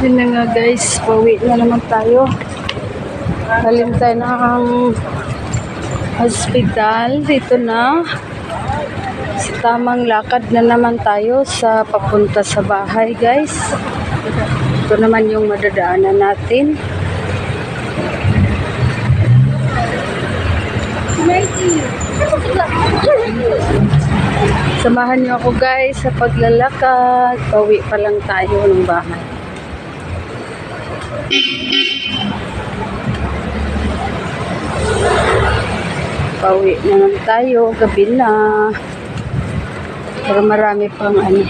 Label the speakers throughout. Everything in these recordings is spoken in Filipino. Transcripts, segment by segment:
Speaker 1: Yun na nga guys, pauwi na naman tayo. Halim tayo ng hospital. Dito na. Sa tamang lakad na naman tayo sa papunta sa bahay guys. Ito naman yung madadaanan natin. Samahan niyo ako guys sa paglalakad. Pauwi pa lang tayo ng bahay. Pauwi naman tayo. Gabi na. Pero marami pang ano.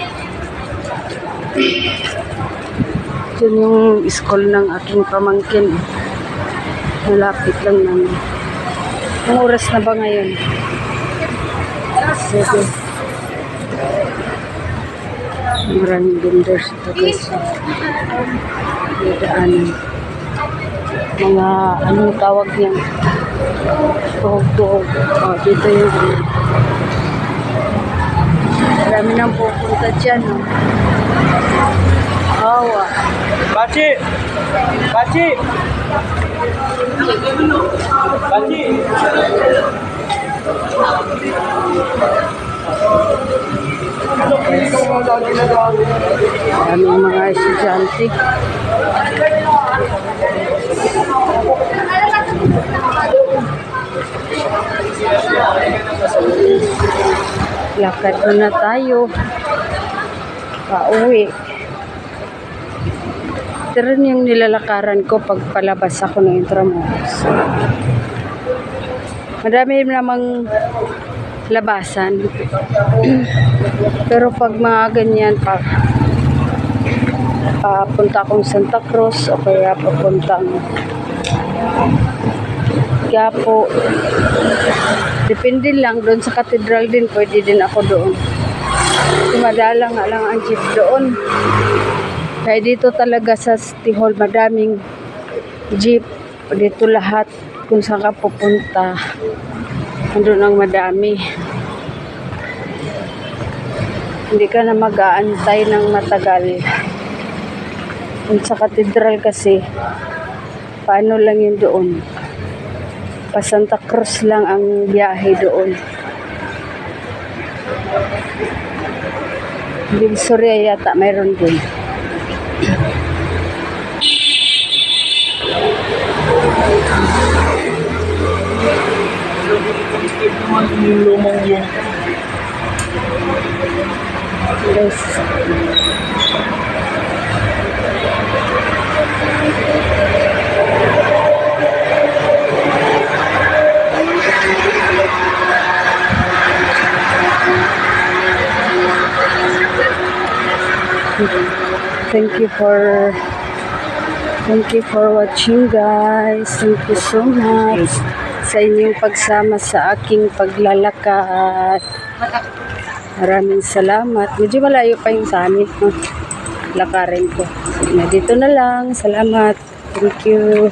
Speaker 1: Yun yung school ng aking pamangkin. Malapit lang naman. Ang oras na ba ngayon? Sige. Maraming vendors ito guys. Daanan. Mga anong tawag niyan? Tuhog-tuhog. Oh, dito yung ano. Marami nang pupunta dyan. Oh. Awa.
Speaker 2: Baci! Baci! Baci!
Speaker 1: Maraming mga estudyante. Lakad na tayo. Pauwi. Ito rin yung nilalakaran ko pag palabas ako ng Intramuros. Madami namang labasan. Pero pag mga ganyan papunta akong Santa Cruz o kaya papuntang Quiapo, depende lang doon sa cathedral din, pwede din ako doon. Madalang nga lang ang jeep doon. Kaya dito talaga sa City Hall madaming jeep dito lahat kung saan ka pupunta. Andun ang madami. Hindi ka na mag-aantay ng matagal. Kung sa katedral kasi, paano lang yun doon? Pa Santa Cruz lang ang biyahe doon. Divisoria yata mayroon din.
Speaker 2: Yung lumang yung
Speaker 1: Yes. Thank you for watching guys. Thank you so much sa inyong pagsama sa aking paglalakad. Maraming salamat. Medyo malayo pa yung sa amin. Lakarin ko. Dito na lang. Salamat. Thank you.